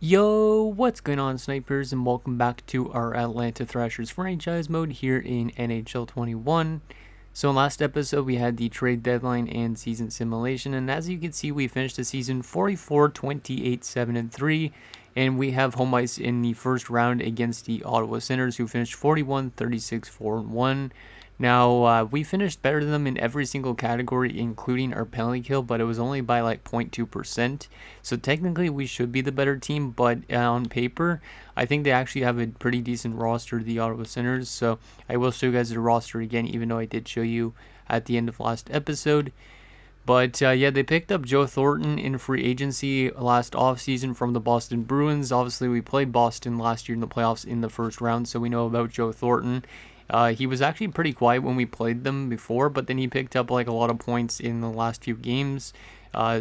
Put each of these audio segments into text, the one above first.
Yo, what's going on, snipers, and welcome back to our Atlanta Thrashers franchise mode here in NHL 21. So in last episode, we had the trade deadline and season simulation, and as you can see, we finished the season 44, 28, 7, and 3, and we have home ice in the first round against the Ottawa Senators, who finished 41, 36, 4, and 1. Now, we finished better than them in every single category, including our penalty kill, but it was only by like 0.2%. So technically, we should be the better team, but on paper, I think they actually have a pretty decent roster, the Ottawa Senators. So I will show you guys the roster again, even though I did show you at the end of last episode. But yeah, they picked up Joe Thornton in free agency last offseason from the Boston Bruins. Obviously, we played Boston last year in the playoffs in the first round, so we know about Joe Thornton. He was actually pretty quiet when we played them before, but then he picked up like a lot of points in the last few games.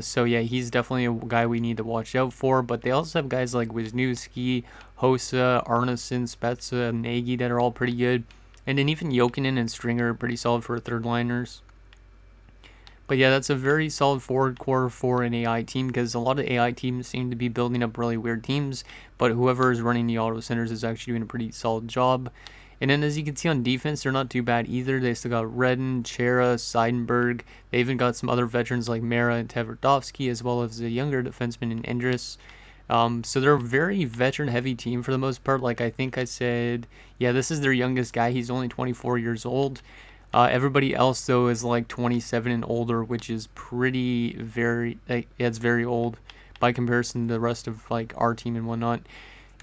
So yeah, he's definitely a guy we need to watch out for. But they also have guys like Wisniewski, Hossa, Arneson, Spezza, Nagy that are all pretty good. And then even Jokinen and Stringer are pretty solid for third liners. But yeah, that's a very solid forward core for an AI team, because a lot of AI teams seem to be building up really weird teams, but whoever is running the Ottawa Senators is actually doing a pretty solid job. And then as you can see on defense, they're not too bad either. They still got Redden, Chera, Seidenberg. They even got some other veterans like Mara and Tverdovsky, as well as a younger defenseman in Endris. So they're a very veteran-heavy team for the most part. Like I think I said, yeah, this is their youngest guy. He's only 24 years old. Everybody else, though, is like 27 and older, which is it's very old by comparison to the rest of like our team and whatnot.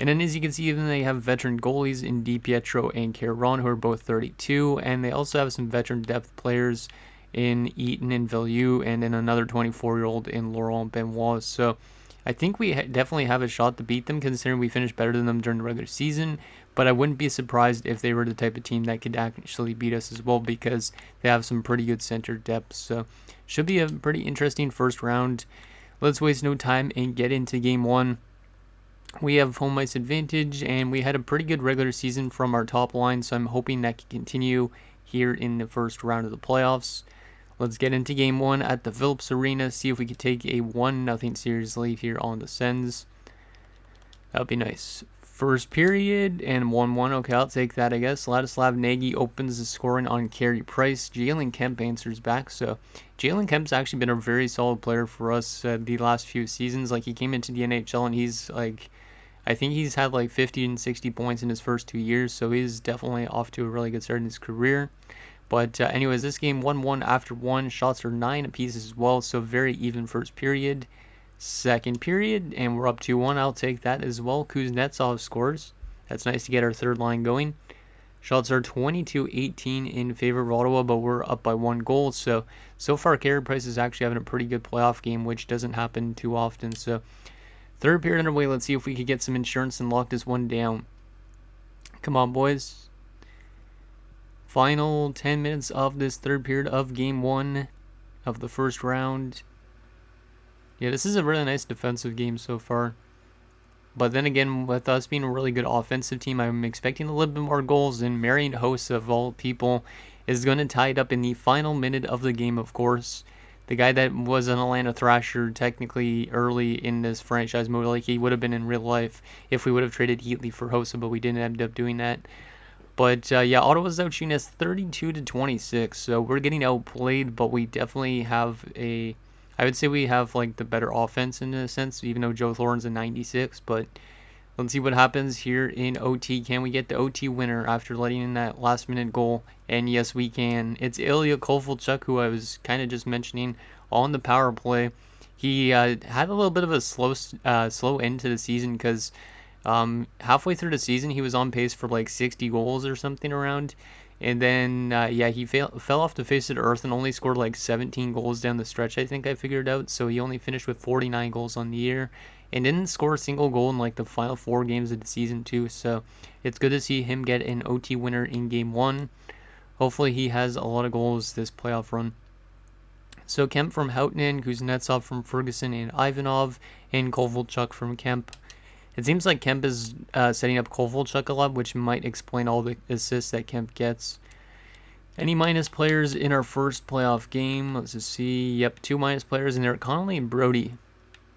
And then as you can see, even they have veteran goalies in DiPietro and Caron, who are both 32, and they also have some veteran depth players in Eaton and Villieu, and then another 24-year-old in Laurent Benoit. So I think we definitely have a shot to beat them, considering we finished better than them during the regular season. But I wouldn't be surprised if they were the type of team that could actually beat us as well, because they have some pretty good center depth. So should be a pretty interesting first round. Let's waste no time and get into game one. We have home ice advantage, and we had a pretty good regular season from our top line, so I'm hoping that can continue here in the first round of the playoffs. Let's get into game one at the Phillips Arena, see if we can take a 1-0 series lead here on the Sens. That would be nice. First period and 1-1. Okay, I'll take that, I guess. Ladislav Nagy opens the scoring on Carey Price. Jalen Kemp answers back. So Jalen Kemp's actually been a very solid player for us the last few seasons. Like, he came into the NHL and he's like, I think he's had like 50 and 60 points in his first 2 years. So he's definitely off to a really good start in his career. But anyways, this game 1-1 after 1. Shots are 9 apiece as well. So very even first period. Second period, and we're up 2-1. I'll take that as well. Kuznetsov scores. That's nice to get our third line going. Shots are 22-18 in favor of Ottawa, but we're up by 1 goal. So far, Carey Price is actually having a pretty good playoff game, which doesn't happen too often. So third period underway. Let's see if we can get some insurance and lock this one down. Come on, boys. Final 10 minutes of this third period of game 1 of the first round. Yeah, this is a really nice defensive game so far. But then again, with us being a really good offensive team, I'm expecting a little bit more goals. And Marian Hossa, of all people, is going to tie it up in the final minute of the game, of course. The guy that was an Atlanta Thrasher technically early in this franchise mode, like he would have been in real life if we would have traded Heatley for Hossa, but we didn't end up doing that. But yeah, Ottawa's outshooting us 32-26, so we're getting outplayed, but we definitely have I would say we have like the better offense in a sense, even though Joe Thornton's a 96. But let's see what happens here in OT. Can we get the OT winner after letting in that last minute goal? And yes, we can. It's Ilya Kovalchuk, who I was kind of just mentioning on the power play. He had a little bit of a slow end to the season, because halfway through the season he was on pace for like 60 goals or something around. And then, yeah, he fell off the face of the earth and only scored like 17 goals down the stretch, I think I figured out. So he only finished with 49 goals on the year and didn't score a single goal in like the final 4 games of the season too. So it's good to see him get an OT winner in game 1. Hopefully he has a lot of goals this playoff run. So Kemp from Houghton, Kuznetsov from Ferguson and Ivanov, and Kovalchuk from Kemp. It seems like Kemp is setting up Kovalchuk a lot, which might explain all the assists that Kemp gets. Any minus players in our first playoff game? Let's just see. Yep, 2 minus players, and they're Connolly and Brody.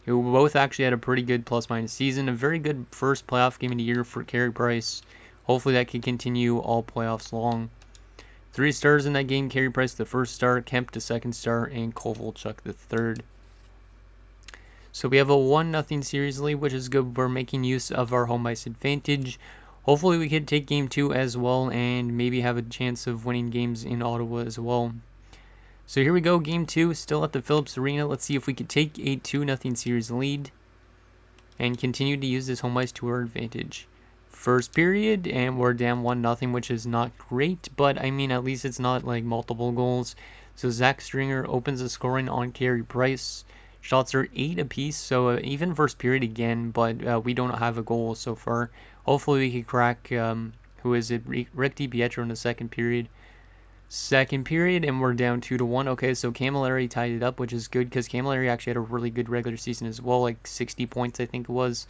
who both actually had a pretty good plus-minus season. A very good first playoff game of the year for Carey Price. Hopefully that can continue all playoffs long. 3 stars in that game. Carey Price the first star, Kemp the second star, and Kovalchuk the third. So we have a 1-0 series lead, which is good. We're making use of our home ice advantage. Hopefully we can take game 2 as well and maybe have a chance of winning games in Ottawa as well. So here we go, game 2, still at the Phillips Arena. Let's see if we can take a 2-0 series lead and continue to use this home ice to our advantage. First period, and we're down 1-0, which is not great, but I mean, at least it's not like multiple goals. So Zach Stringer opens the scoring on Carey Price. Shots are 8 apiece, so even first period again, but we don't have a goal so far. Hopefully we can crack, who is it, Rick DiPietro in the second period. Second period, and we're down 2-1. Okay, so Camilleri tied it up, which is good, because Camilleri actually had a really good regular season as well, like 60 points I think it was.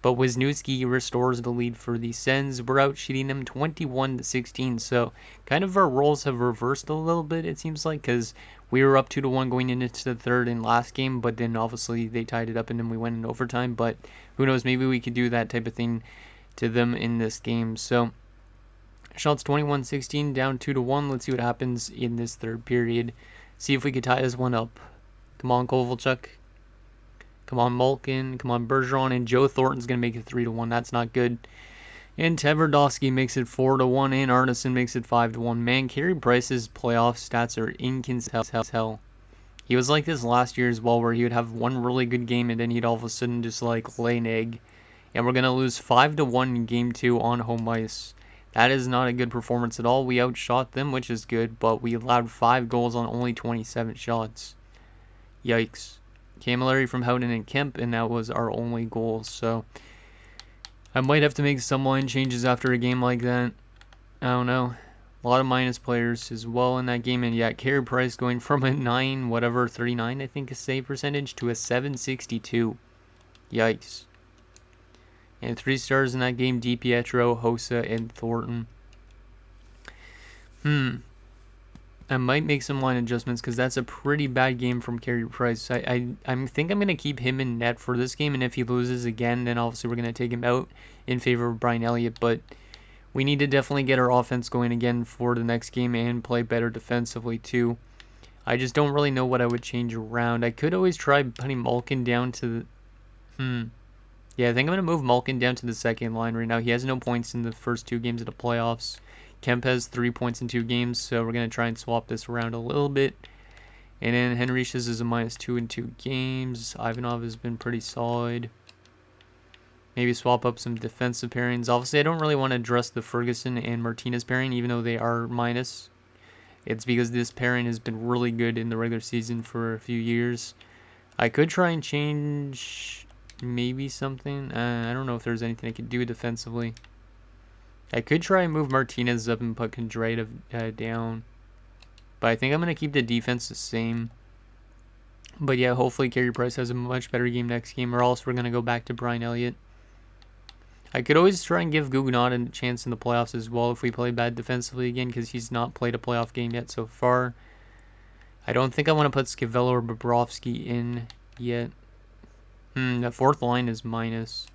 But Wisniewski restores the lead for the Sens. We're out cheating them 21-16. So kind of our roles have reversed a little bit, it seems like, because we were up 2-1 going into the third in last game, but then obviously they tied it up and then we went in overtime. But who knows, maybe we could do that type of thing to them in this game. So shots 21-16, down 2-1. Let's see what happens in this third period. See if we could tie this one up. Come on, Kovalchuk. Come on, Malkin. Come on, Bergeron. And Joe Thornton's going to make it 3-1. That's not good. And Tverdovsky makes it 4-1. And Arneson makes it 5-1. Man, Carey Price's playoff stats are inconsistent as hell. He was like this last year as well, where he would have one really good game and then he'd all of a sudden just like lay an egg. And we're going to lose 5-1 in game 2 on home ice. That is not a good performance at all. We outshot them, which is good, but we allowed 5 goals on only 27 shots. Yikes. Camilleri from Howden and Kemp, and that was our only goal. So I might have to make some line changes after a game like that. I don't know. A lot of minus players as well in that game. And yeah, Carey Price going from a 39 I think is save percentage to a 762. Yikes. And 3 stars in that game, DiPietro, Hossa, and Thornton. I might make some line adjustments because that's a pretty bad game from Carey Price. I think I'm going to keep him in net for this game, and if he loses again, then obviously we're going to take him out in favor of Brian Elliott. But we need to definitely get our offense going again for the next game and play better defensively too. I just don't really know what I would change around. I could always try putting Malkin down to the... Yeah, I think I'm going to move Malkin down to the second line right now. He has no points in the first 2 games of the playoffs. Kemp has 3 points in 2 games, so we're going to try and swap this around a little bit. And then Henriques is a -2 in 2 games. Ivanov has been pretty solid. Maybe swap up some defensive pairings. Obviously, I don't really want to address the Ferguson and Martinez pairing, even though they are minus. It's because this pairing has been really good in the regular season for a few years. I could try and change maybe something. I don't know if there's anything I could do defensively. I could try and move Martinez up and put Kondrativ down. But I think I'm going to keep the defense the same. But yeah, hopefully Carey Price has a much better game next game, or else we're going to go back to Brian Elliott. I could always try and give Guggenot a chance in the playoffs as well if we play bad defensively again, because he's not played a playoff game yet so far. I don't think I want to put Scavello or Bobrovsky in yet. The fourth line is minus.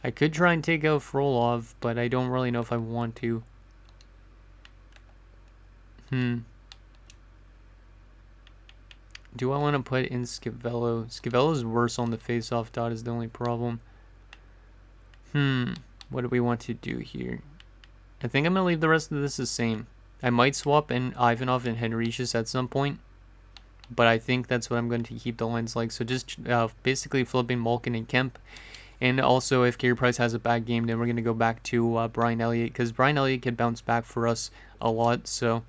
I could try and take out Frolov, but I don't really know if I want to. Do I want to put in Scavello? Scavello's worse on the face-off dot is the only problem. What do we want to do here? I think I'm going to leave the rest of this the same. I might swap in Ivanov and Henriques at some point, but I think that's what I'm going to keep the lines like. So just basically flipping Malkin and Kemp. And also, if Carey Price has a bad game, then we're going to go back to Brian Elliott, because Brian Elliott can bounce back for us a lot. So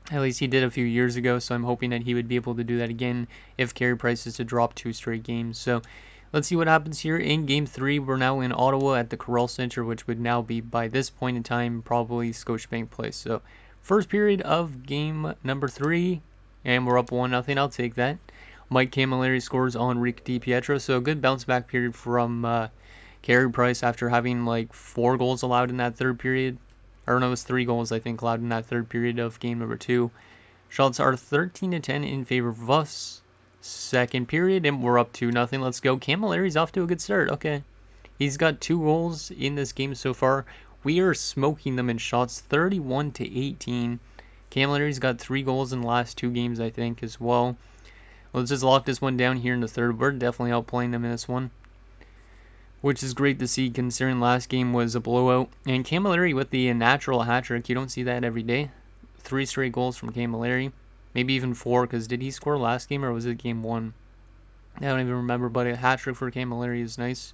at least he did a few years ago, so I'm hoping that he would be able to do that again if Carey Price is to drop 2 straight games. So let's see what happens here in Game 3. We're now in Ottawa at the Corral Center, which would now be, by this point in time, probably Scotiabank Place. So first period of game number 3, and we're up 1-0. I'll take that. Mike Camilleri scores on Rick DiPietro, so a good bounce back period from Carey Price after having like 4 goals allowed in that third period. Or no, it was 3 goals, I think, allowed in that third period of game number 2. Shots are 13-10 in favor of us. second period, and we're up 2-0. Let's go. Camilleri's off to a good start. Okay. He's got 2 goals in this game so far. We are smoking them in shots, 31-18. Camilleri's got 3 goals in the last 2 games, I think, as well. Let's just lock this one down here in the third. We're definitely outplaying them in this one, which is great to see considering last game was a blowout. And Camilleri with the natural hat trick. You don't see that every day. 3 straight goals from Camilleri. Maybe even 4, because did he score last game or was it game 1? I don't even remember, but a hat trick for Camilleri is nice.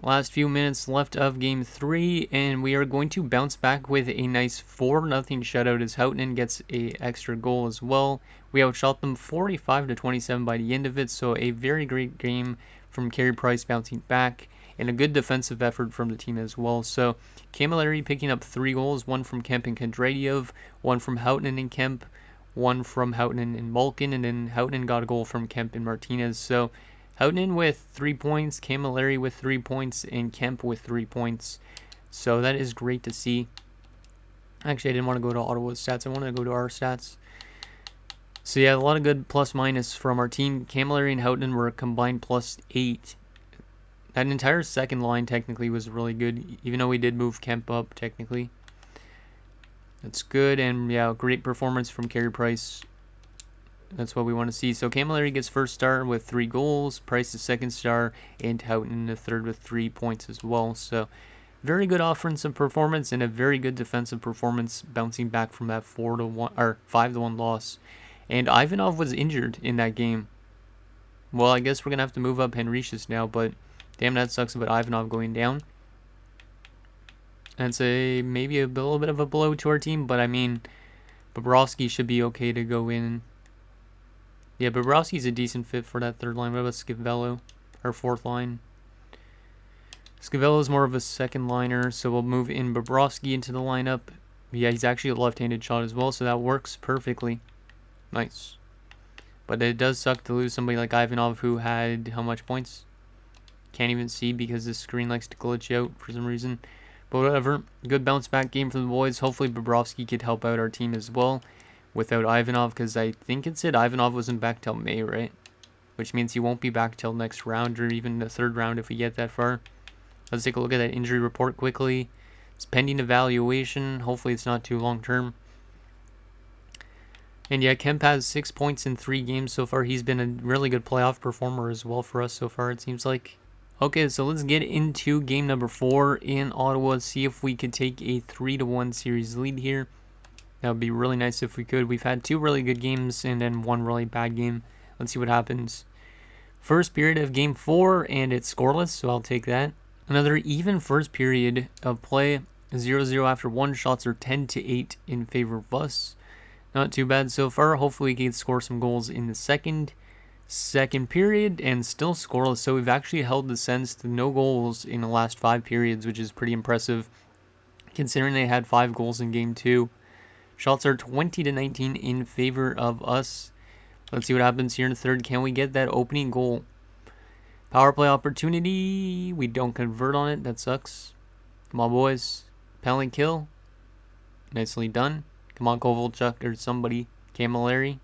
Last few minutes left of game 3, and we are going to bounce back with a nice 4-0 shutout as Houghton gets a extra goal as well. We outshot them 45-27 by the end of it, so a very great game from Carey Price bouncing back, and a good defensive effort from the team as well. So Camilleri picking up 3 goals, 1 from Kemp and Kondratyov, 1 from Houghton and Kemp, 1 from Houghton and Malkin, and then Houghton got a goal from Kemp and Martinez. So Houghton with 3 points, Camilleri with 3 points, and Kemp with 3 points. So that is great to see. Actually, I didn't want to go to Ottawa's stats. I wanted to go to our stats. So yeah, a lot of good plus-minus from our team. Camilleri and Houghton were combined +8. That entire second line technically was really good, even though we did move Kemp up technically. That's good, and yeah, great performance from Carey Price. That's what we want to see. So Camilleri gets first star with 3 goals, Price the second star, and Houghton the third with 3 points as well. So very good offensive performance and a very good defensive performance, bouncing back from that 4-1 or 5-1 loss. And Ivanov was injured in that game. Well, I guess we're gonna have to move up Henricius now, but damn, that sucks about Ivanov going down. That's maybe a little bit of a blow to our team, but I mean, Bobrovsky should be okay to go in. Yeah, Bobrovsky's a decent fit for that third line. What about Scavello, our fourth line? Scavello is more of a second liner, so we'll move in Bobrovsky into the lineup. Yeah, he's actually a left-handed shot as well, so that works perfectly. Nice. But it does suck to lose somebody like Ivanov, who had how much points? Can't even see because the screen likes to glitch out for some reason. But whatever. Good bounce back game for the boys. Hopefully Bobrovsky could help out our team as well without Ivanov, because I think it said Ivanov wasn't back till May, right? Which means he won't be back till next round, or even the third round if we get that far. Let's take a look at that injury report quickly. It's pending evaluation. Hopefully it's not too long term. And yeah, Kemp has 6 points in 3 games so far. He's been a really good playoff performer as well for us so far, it seems like. Okay, so let's get into game number 4 in Ottawa. See if we could take a 3-1 series lead here. That would be really nice if we could. We've had 2 really good games and then 1 really bad game. Let's see what happens. First period of game 4, and it's scoreless, so I'll take that. Another even first period of play. 0-0 after 1. Shots are 10-8 in favor of us. Not too bad so far. Hopefully we can score some goals in the second period, and still scoreless. So we've actually held the Sens to no goals in the last 5 periods, which is pretty impressive considering they had 5 goals in game 2. Shots are 20-19 in favor of us. Let's see what happens here in the third. Can we get that opening goal? Power play opportunity. We don't convert on it. That sucks. Come on, boys. Penalty kill. Nicely done. Come on, Kovalchuk or somebody. Camilleri.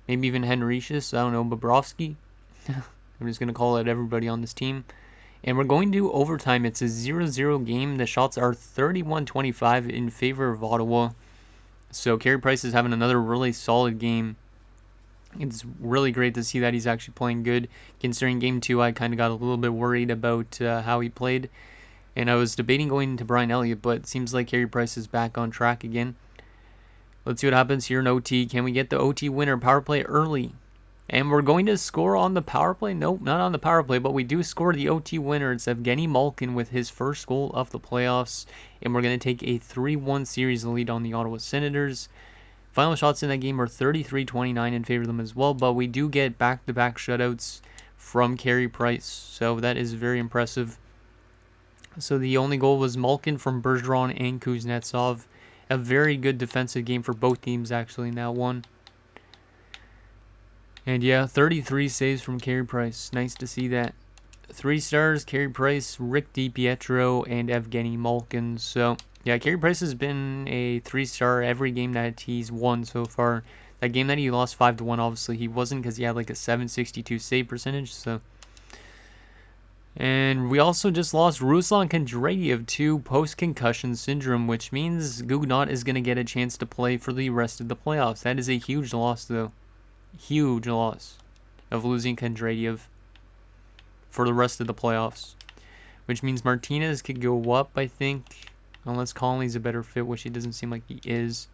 Maybe even Henricius. I don't know. Bobrovsky. I'm just going to call out everybody on this team. And we're going to overtime. It's a 0-0 game. The shots are 31-25 in favor of Ottawa. So Carey Price is having another really solid game. It's really great to see that he's actually playing good. Considering game 2, I kind of got a little bit worried about how he played. And I was debating going to Brian Elliott, but it seems like Carey Price is back on track again. Let's see what happens here in OT. Can we get the OT winner? Power play early. And we're going to score on the power play? Nope, not on the power play, but we do score the OT winner. It's Evgeny Malkin with his first goal of the playoffs. And we're going to take a 3-1 series lead on the Ottawa Senators. Final shots in that game are 33-29 in favor of them as well, but we do get back-to-back shutouts from Carey Price. So that is very impressive. So the only goal was Malkin from Bergeron and Kuznetsov. A very good defensive game for both teams actually in that one. And yeah, 33 saves from Carey Price. Nice to see that. 3 stars, Carey Price, Rick DiPietro, and Evgeny Malkin. So Yeah, Carey Price has been a 3-star every game that he's won so far. That game that he lost 5-1, obviously he wasn't because he had like a 762 save percentage. So, and we also just lost Ruslan Kondratev to post-concussion syndrome, which means Gugnot is going to get a chance to play for the rest of the playoffs. That is a huge loss, though. Huge loss of losing Kondratev for the rest of the playoffs. Which means Martinez could go up, I think. Unless Conley's a better fit, which he doesn't seem like he is.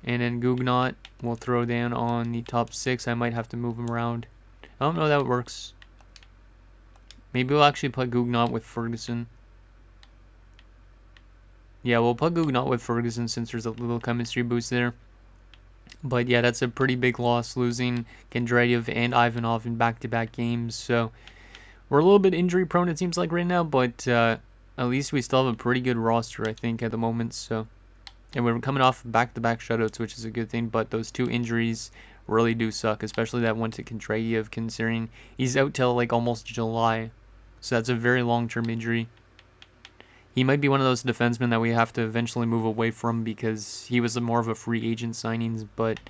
And then Gugnot will throw down on the top 6. I might have to move him around. I don't know how that works. Maybe we'll actually play Gugnot with Ferguson. Yeah, we'll play Gugnot with Ferguson since there's a little chemistry boost there. But yeah, that's a pretty big loss, losing Kondratev and Ivanov in back-to-back games. So we're a little bit injury prone, it seems like, right now. But at least we still have a pretty good roster, I think, at the moment. So, and we're coming off back-to-back shutouts, which is a good thing. But those 2 injuries really do suck, especially that one to Kondratev, considering he's out till like almost July. So that's a very long-term injury. He might be one of those defensemen that we have to eventually move away from because he was more of a free agent signings. But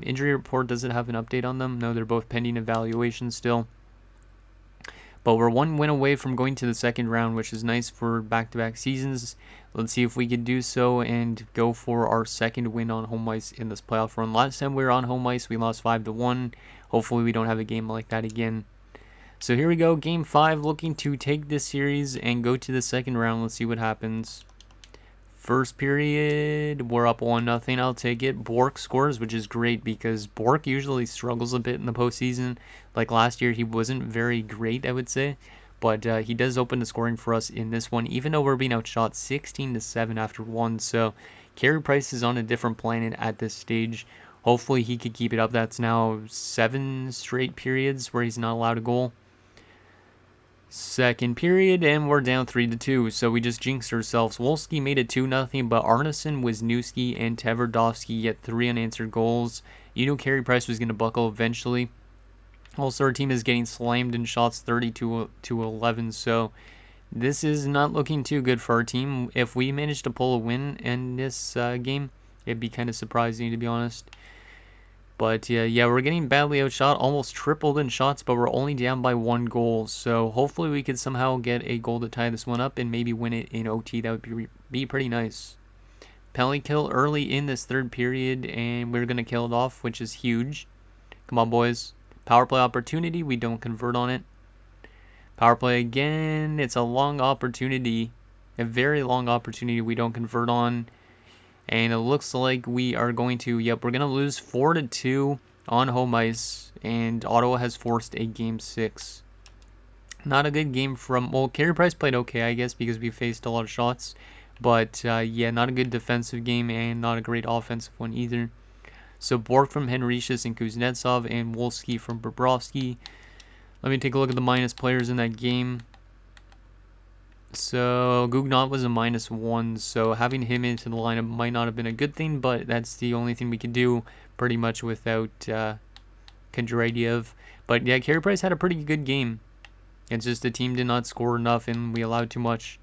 injury report, does it have an update on them? No, they're both pending evaluation still. But we're 1 win away from going to the second round, which is nice for back-to-back seasons. Let's see if we can do so and go for our second win on home ice in this playoff run. Last time we were on home ice, we lost 5-1. Hopefully we don't have a game like that again. So here we go, Game 5, looking to take this series and go to the second round. Let's see what happens. First period, we're up 1-0. I'll take it. Bork scores, which is great because Bork usually struggles a bit in the postseason. Like last year, he wasn't very great, I would say. But he does open the scoring for us in this one, even though we're being outshot 16-7 after 1. So Carey Price is on a different planet at this stage. Hopefully he could keep it up. That's now 7 straight periods where he's not allowed a goal. Second period, and we're down 3-2, so we just jinxed ourselves. Wolski made it 2-0, but Arneson, Wisniewski, and Tverdovsky get 3 unanswered goals. You knew Carey Price was going to buckle eventually. Also, our team is getting slammed in shots 30-11, so this is not looking too good for our team. If we manage to pull a win in this game, it'd be kind of surprising, to be honest. But yeah, we're getting badly outshot, almost tripled in shots, but we're only down by 1 goal. So hopefully we could somehow get a goal to tie this one up and maybe win it in OT. That would be pretty nice. Penalty kill early in this third period, and we're going to kill it off, which is huge. Come on, boys. Power play opportunity, we don't convert on it. Power play again, it's a long opportunity. A very long opportunity we don't convert on. And it looks like we are going to, we're going to lose 4-2 on home ice. And Ottawa has forced a Game 6. Not a good game from, well, Carey Price played okay, I guess, because we faced a lot of shots. But, yeah, not a good defensive game and not a great offensive one either. So, Bork from Henricius and Kuznetsov and Wolski from Bobrovsky. Let me take a look at the minus players in that game. So, Gugnot was a -1, so having him into the lineup might not have been a good thing, but that's the only thing we could do pretty much without Kondratev. But yeah, Carey Price had a pretty good game. It's just the team did not score enough and we allowed too much.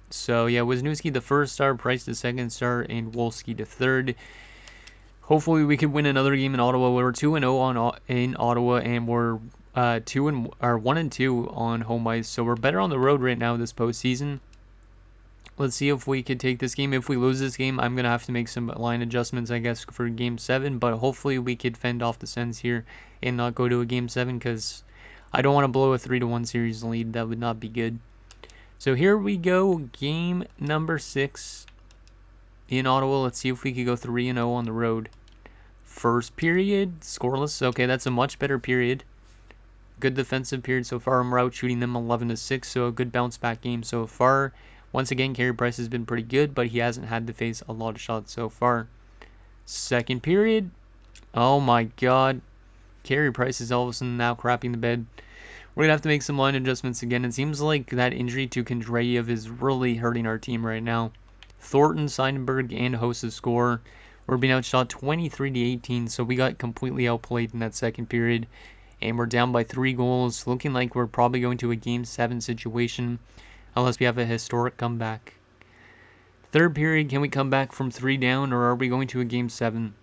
So yeah, Wisniewski the first star, Price the second star, and Wolski the third. Hopefully we could win another game in Ottawa. We're 2-0 in Ottawa, and we're 1-2 on home ice, so we're better on the road right now this postseason. Let's see if we could take this game. If we lose this game, I'm gonna have to make some line adjustments, I guess, for Game 7. But hopefully we could fend off the Sens here and not go to a Game 7, because I don't want to blow a 3-1 series lead. That would not be good. So here we go, game number 6 in Ottawa. Let's see if we could go 3-0 on the road. First period, scoreless. Okay, that's a much better period. Good defensive period so far, and we're out shooting them 11-6, so a good bounce back game so far. Once again, Carey Price has been pretty good, but he hasn't had to face a lot of shots so far. Second period, oh my god, Carey Price is all of a sudden now crapping the bed. We're going to have to make some line adjustments again. It seems like that injury to Kondratev is really hurting our team right now. Thornton, Seidenberg, and Hossa score. We're being outshot 23-18, so we got completely outplayed in that second period. And we're down by 3 goals, looking like we're probably going to a Game 7 situation, unless we have a historic comeback. Third period, can we come back from 3 down, or are we going to a game 7?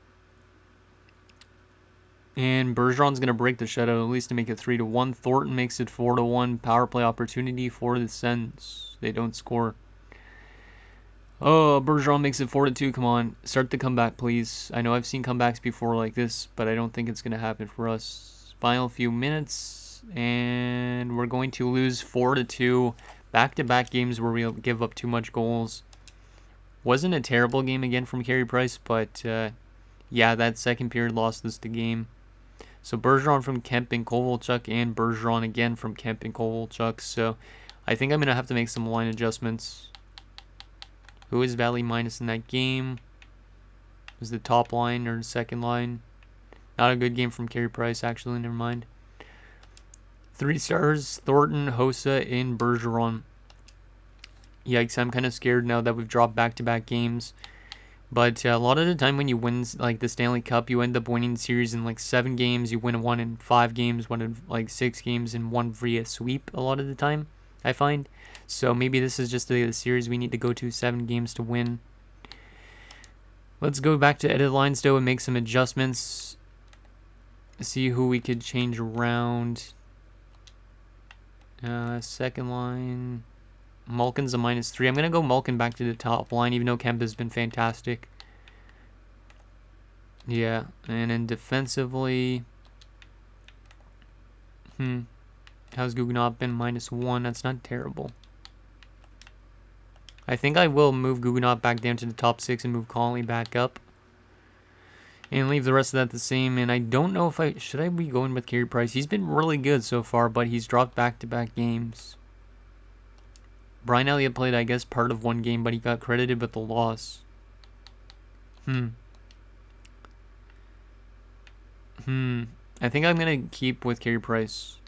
And Bergeron's going to break the shutout, at least to make it 3-1. Thornton makes it 4-1. Power play opportunity for the Sens. They don't score. Oh, Bergeron makes it 4-2. Come on, start the comeback, please. I know I've seen comebacks before like this, but I don't think it's going to happen for us. Final few minutes, and we're going to lose 4-2. Back-to-back games where we give up too much goals. Wasn't a terrible game again from Carey Price, but yeah, that second period lost us the game. So Bergeron from Kemp and Kovalchuk, and Bergeron again from Kemp and Kovalchuk. So I think I'm going to have to make some line adjustments. Who is Valley minus in that game? Was the top line or the second line? Not a good game from Carey Price, actually. Never mind. 3 stars, Thornton, Hossa, and Bergeron. Yikes, I'm kind of scared now that we've dropped back-to-back games. But a lot of the time when you win like the Stanley Cup, you end up winning the series in like 7 games. You win 1 in 5 games, 1 in like 6 games, and 1 via sweep a lot of the time, I find. So maybe this is just the series we need to go to 7 games to win. Let's go back to edit lines though and make some adjustments. See who we could change around. Second line. Malkin's a -3. I'm going to go Malkin back to the top line, even though Kemp has been fantastic. Yeah, and then defensively... How's Guggenot been? -1. That's not terrible. I think I will move Guggenot back down to the top 6 and move Conley back up. And leave the rest of that the same. And I don't know if I... Should I be going with Carey Price? He's been really good so far, but he's dropped back-to-back games. Brian Elliott played, I guess, part of 1 game, but he got credited with the loss. I think I'm going to keep with Carey Price.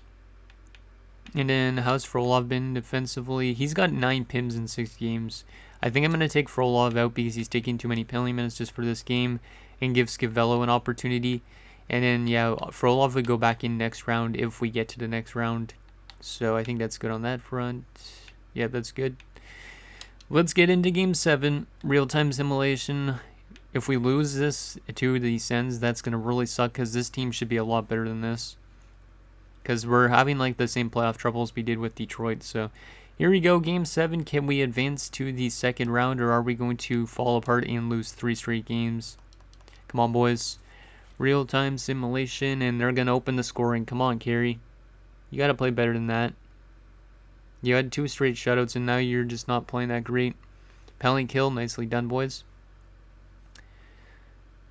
And then how's Frolov been defensively? He's got 9 PIMs in 6 games. I think I'm going to take Frolov out because he's taking too many penalty minutes just for this game and give Scavello an opportunity. And then, yeah, Frolov would go back in next round if we get to the next round. So I think that's good on that front. Yeah, that's good. Let's get into Game 7. Real-time simulation. If we lose this to the Sens, that's going to really suck because this team should be a lot better than this. Because we're having like the same playoff troubles we did with Detroit. So here we go, Game 7. Can we advance to the second round, or are we going to fall apart and lose 3 straight games? Come on, boys. Real-time simulation, and they're going to open the scoring. Come on, Carey. You got to play better than that. You had 2 straight shutouts, and now you're just not playing that great. Penalty kill. Nicely done, boys.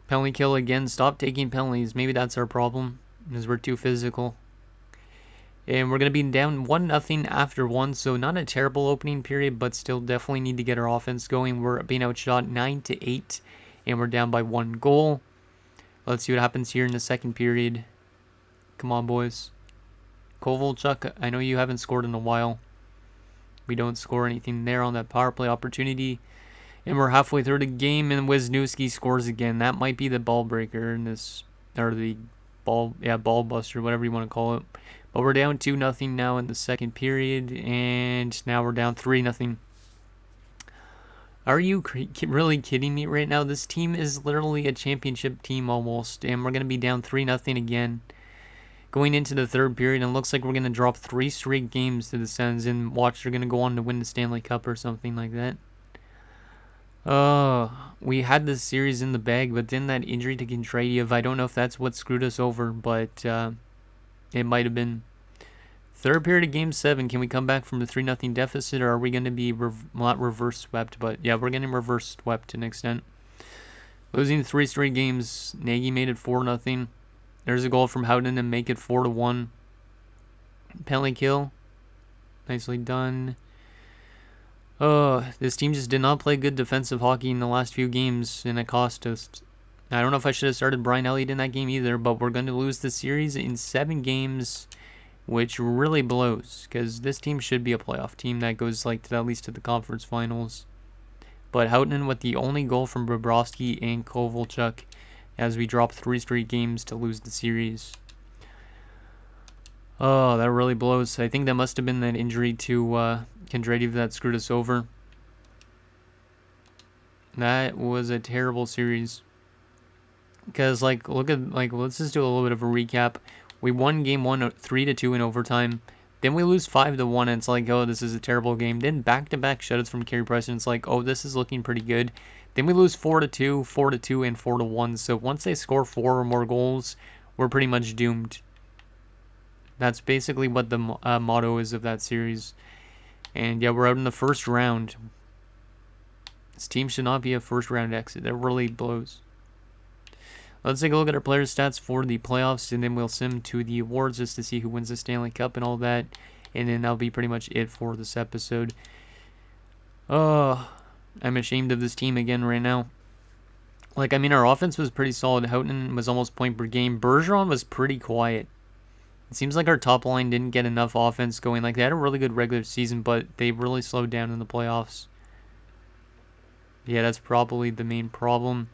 Penalty kill again. Stop taking penalties. Maybe that's our problem, because we're too physical. And we're going to be down 1-0 after 1, so not a terrible opening period, but still definitely need to get our offense going. We're being outshot 9-8, and we're down by 1 goal. Let's see what happens here in the second period. Come on, boys. Kovalchuk, I know you haven't scored in a while. We don't score anything there on that power play opportunity. And we're halfway through the game, and Wisniewski scores again. That might be the ball breaker in this, or the ball buster, whatever you want to call it. But we're down 2-0 now in the second period, and now we're down 3-0. Are you really kidding me right now? This team is literally a championship team almost, and we're going to be down 3-0 again. Going into the third period, and it looks like we're going to drop 3 straight games to the Sens, and watch, they're going to go on to win the Stanley Cup or something like that. We had this series in the bag, but then that injury to Contreras, I don't know if that's what screwed us over, but it might have been. Third period of Game 7, can we come back from the 3-0 deficit, or are we going to be not reverse swept, but yeah, we're getting reverse swept to an extent. Losing 3 straight games, Nagy made it 4-0. There's a goal from Howden to make it 4-1. Penalty kill. Nicely done. This team just did not play good defensive hockey in the last few games, and it cost us. I don't know if I should have started Brian Elliott in that game either, but we're going to lose the series in 7 games, which really blows, because this team should be a playoff team that goes like to at least to the conference finals. But Houghton with the only goal from Bobrovsky and Kovalchuk as we drop 3 straight games to lose the series. Oh, that really blows. I think that must have been that injury to Kondrativ that screwed us over. That was a terrible series. Because, like, look at, like, let's just do a little bit of a recap. We won game 1 3-2 in overtime. Then we lose 5-1, and it's like, oh, this is a terrible game. Then back-to-back shutouts from Carey Price, and it's like, oh, this is looking pretty good. Then we lose 4-2, 4-2, and 4-1. So once they score 4 or more goals, we're pretty much doomed. That's basically what the motto is of that series. And yeah, we're out in the first round. This team should not be a first round exit. That really blows. Let's take a look at our players' stats for the playoffs, and then we'll sim to the awards just to see who wins the Stanley Cup and all that. And then that'll be pretty much it for this episode. Oh, I'm ashamed of this team again right now. Like, I mean, our offense was pretty solid. Houghton was almost point per game. Bergeron was pretty quiet. It seems like our top line didn't get enough offense going. Like, they had a really good regular season, but they really slowed down in the playoffs. Yeah, that's probably the main problem.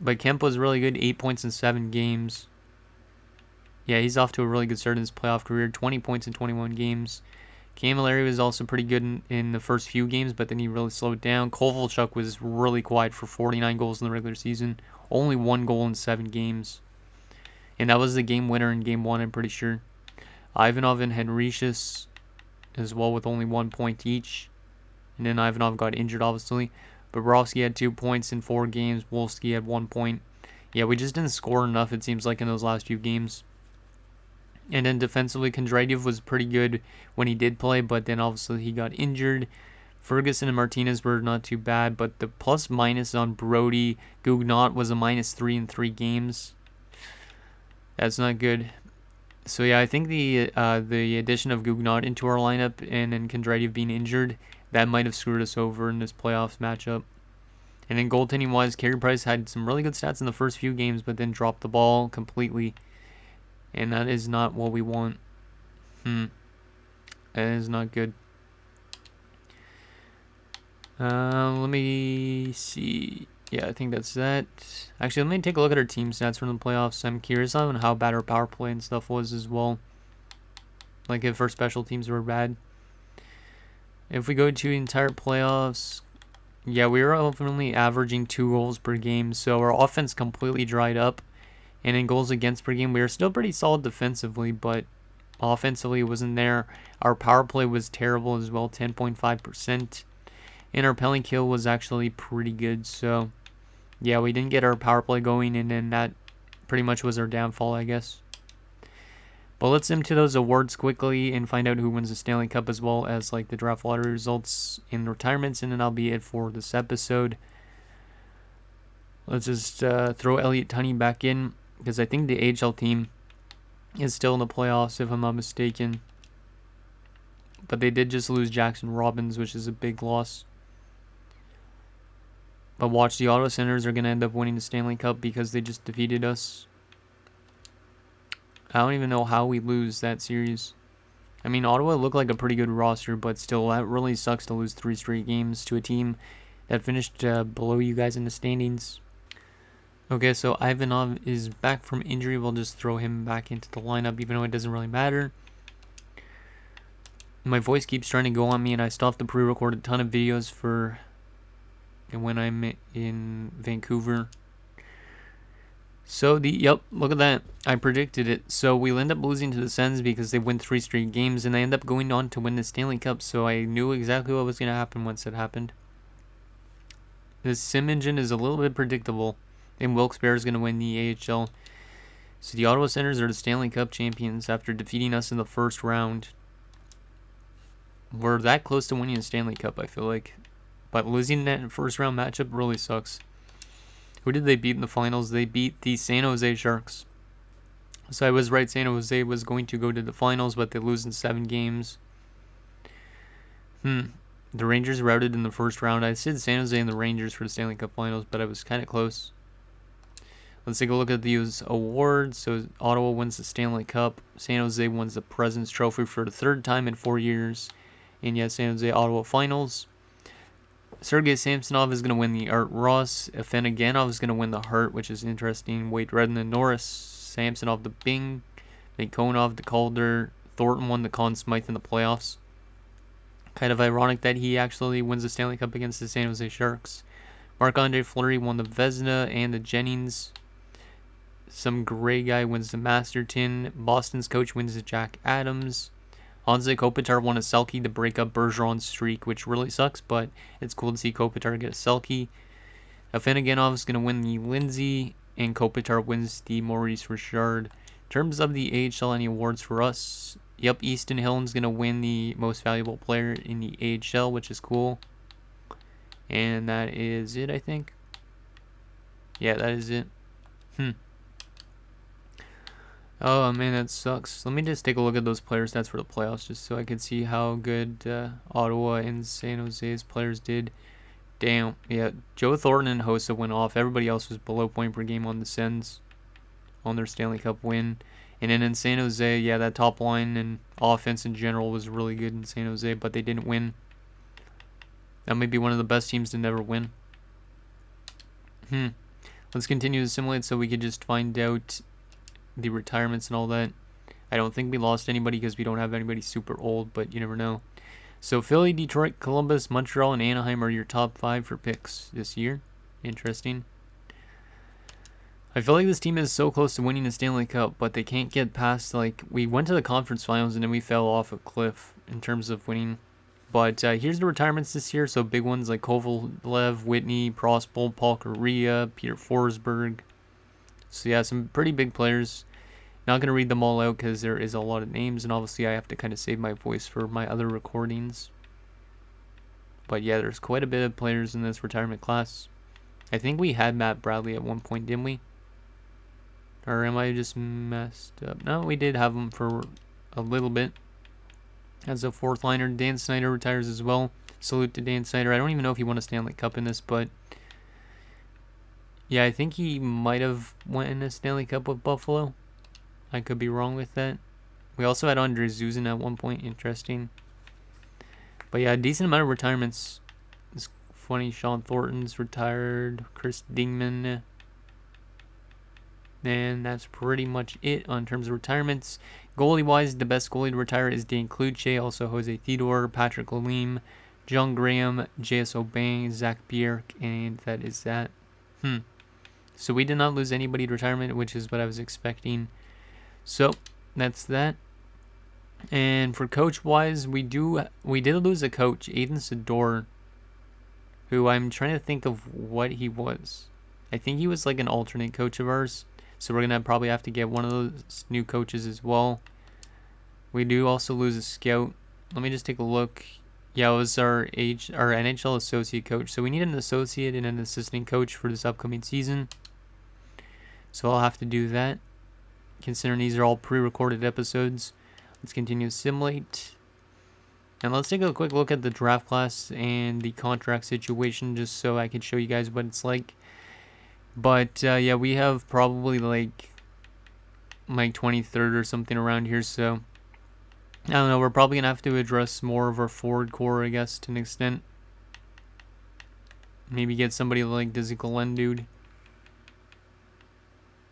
But Kemp was really good, 8 points in 7 games. Yeah, he's off to a really good start in his playoff career, 20 points in 21 games. Camilleri was also pretty good in the first few games, but then he really slowed down. Kovalchuk was really quiet for 49 goals in the regular season. Only 1 goal in 7 games. And that was the game winner in game 1, I'm pretty sure. Ivanov and Henricius as well with only 1 point each. And then Ivanov got injured, obviously. Bobrovsky had 2 points in 4 games. Wolski had 1 point. Yeah, we just didn't score enough, it seems like, in those last few games. And then defensively, Kondratyov was pretty good when he did play, but then obviously he got injured. Ferguson and Martinez were not too bad, but the plus-minus on Brody, Gougnot was a -3 in 3 games. That's not good. So yeah, I think the addition of Gougnot into our lineup and then Kondratyov being injured, that might have screwed us over in this playoffs matchup. And then goaltending-wise, Carey Price had some really good stats in the first few games, but then dropped the ball completely. And that is not what we want. That is not good. Let me see. Yeah, I think that's that. Actually, let me take a look at our team stats from the playoffs. I'm curious on how bad our power play and stuff was as well. Like if our special teams were bad. If we go to the entire playoffs, yeah, we were ultimately averaging 2 goals per game. So our offense completely dried up. And in goals against per game, we were still pretty solid defensively, but offensively it wasn't there. Our power play was terrible as well, 10.5%. And our penalty kill was actually pretty good. So, yeah, we didn't get our power play going, and then that pretty much was our downfall, I guess. But let's sim to those awards quickly and find out who wins the Stanley Cup, as well as like the draft lottery results and retirements, and then that'll be it for this episode. Let's just throw Elliot Tunney back in, because I think the AHL team is still in the playoffs, if I'm not mistaken. But they did just lose Jackson Robbins, which is a big loss. But watch, the Ottawa Senators are going to end up winning the Stanley Cup because they just defeated us. I don't even know how we lose that series. I mean, Ottawa looked like a pretty good roster, but still, that really sucks to lose 3 straight games to a team that finished below you guys in the standings. Okay, so Ivanov is back from injury. We'll just throw him back into the lineup, even though it doesn't really matter. My voice keeps trying to go on me, and I still have to pre-record a ton of videos for when I'm in Vancouver. So, yep, look at that. I predicted it. So, we'll end up losing to the Sens because they win 3 straight games, and they end up going on to win the Stanley Cup. So, I knew exactly what was going to happen once it happened. This sim engine is a little bit predictable. And Wilkes-Barre is going to win the AHL. So the Ottawa Senators are the Stanley Cup champions after defeating us in the first round. We're that close to winning the Stanley Cup, I feel like. But losing that first round matchup really sucks. Who did they beat in the finals? They beat the San Jose Sharks. So I was right, San Jose was going to go to the finals, but they lose in 7 games. The Rangers routed in the first round. I said San Jose and the Rangers for the Stanley Cup finals, but I was kind of close. Let's take a look at these awards. So Ottawa wins the Stanley Cup. San Jose wins the President's Trophy for the 3rd time in 4 years. And yes, San Jose Ottawa finals. Sergei Samsonov is going to win the Art Ross. Afinogenov is going to win the Hart, which is interesting. Wade Redden and Norris. Samsonov the Bing. Nikonov the Calder. Thornton won the Conn Smythe in the playoffs. Kind of ironic that he actually wins the Stanley Cup against the San Jose Sharks. Marc-Andre Fleury won the Vezina and the Jennings. Some gray guy wins the Masterton. Boston's coach wins the Jack Adams. Anze Kopitar won a Selke to break up Bergeron's streak, which really sucks, but it's cool to see Kopitar get a Selke. Afinogenov is going to win the Lindsay, and Kopitar wins the Maurice Richard. In terms of the AHL, any awards for us? Yep, Easton Hillen's going to win the most valuable player in the AHL, which is cool. And that is it, I think. Yeah, that is it. Oh, man, that sucks. Let me just take a look at those player stats for the playoffs just so I can see how good Ottawa and San Jose's players did. Damn. Yeah, Joe Thornton and Hossa went off. Everybody else was below point per game on the Sens on their Stanley Cup win. And then in San Jose, yeah, that top line and offense in general was really good in San Jose, but they didn't win. That may be one of the best teams to never win. Let's continue to simulate so we could just find out the retirements and all that. I don't think we lost anybody because we don't have anybody super old, but you never know. So Philly, Detroit, Columbus, Montreal, and Anaheim are your top 5 for picks this year. Interesting. I feel like this team is so close to winning the Stanley Cup, but they can't get past, like, we went to the conference finals and then we fell off a cliff in terms of winning. But here's the retirements this year. So big ones like Kovalev, Whitney, Prospol, Paul Kariya, Peter Forsberg. So yeah, some pretty big players. Not going to read them all out because there is a lot of names, and obviously I have to kind of save my voice for my other recordings. But yeah, there's quite a bit of players in this retirement class. I think we had Matt Bradley at one point, didn't we? Or am I just messed up? No, we did have him for a little bit. As a fourth liner, Dan Snyder retires as well. Salute to Dan Snyder. I don't even know if he won a Stanley Cup in this, but yeah, I think he might have won a Stanley Cup with Buffalo. I could be wrong with that. We also had Andre Zuzin at one point. Interesting. But yeah, a decent amount of retirements. It's funny, Sean Thornton's retired. Chris Dingman. And that's pretty much it on terms of retirements. Goalie-wise, the best goalie to retire is Dan Kluche, also Jose Theodore, Patrick Lalime, John Graham, J.S. Aubin, Zach Bierk, and that is that. So we did not lose anybody to retirement, which is what I was expecting. So that's that. And for coach-wise, we did lose a coach, Aiden Sador, who I'm trying to think of what he was. I think he was like an alternate coach of ours. So we're going to probably have to get one of those new coaches as well. We do also lose a scout. Let me just take a look. Yeah, it was our NHL associate coach. So we need an associate and an assistant coach for this upcoming season. So I'll have to do that. Considering these are all pre-recorded episodes. Let's continue to simulate. And let's take a quick look at the draft class and the contract situation just so I can show you guys what it's like. But yeah, we have probably like 23rd or something around here, so I don't know, we're probably going to have to address more of our forward core, I guess, to an extent. Maybe get somebody like the Glenn dude.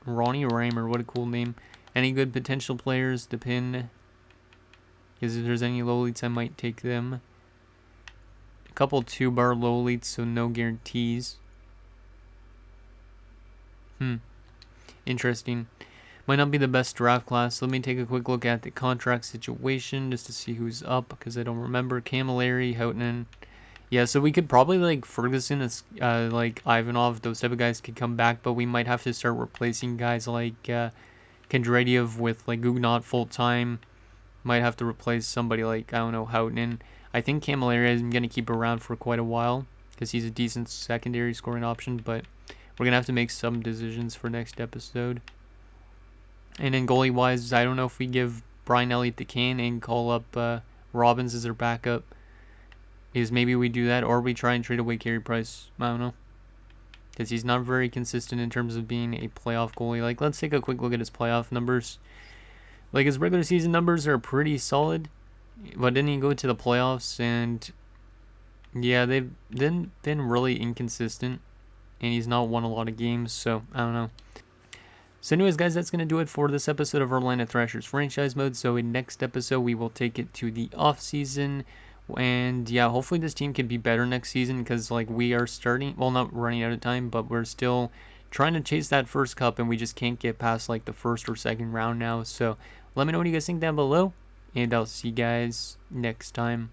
Ronnie Reimer, what a cool name. Any good potential players to pin? Because if there's any low leads, I might take them. A couple 2-bar low leads, so no guarantees. Interesting. Might not be the best draft class. Let me take a quick look at the contract situation just to see who's up, because I don't remember. Camilleri, Houghton. Yeah, so we could probably like Ferguson, like Ivanov, those type of guys could come back, but we might have to start replacing guys like Kondratiev with like Gugnot full time. Might have to replace somebody like, I don't know, Houghton. I think Camilleri is going to keep around for quite a while because he's a decent secondary scoring option, but we're going to have to make some decisions for next episode. And then goalie-wise, I don't know if we give Brian Elliott the can and call up Robbins as their backup. Because maybe we do that, or we try and trade away Carey Price. I don't know. Because he's not very consistent in terms of being a playoff goalie. Like, let's take a quick look at his playoff numbers. Like, his regular season numbers are pretty solid. But then you go to the playoffs, and yeah, they've been really inconsistent. And he's not won a lot of games, so I don't know. So anyways, guys, that's going to do it for this episode of our Atlanta Thrashers franchise mode. So in next episode, we will take it to the off season. And yeah, hopefully this team can be better next season, because like we are starting, well, not running out of time, but we're still trying to chase that first cup, and we just can't get past like the first or second round now. So let me know what you guys think down below, and I'll see you guys next time.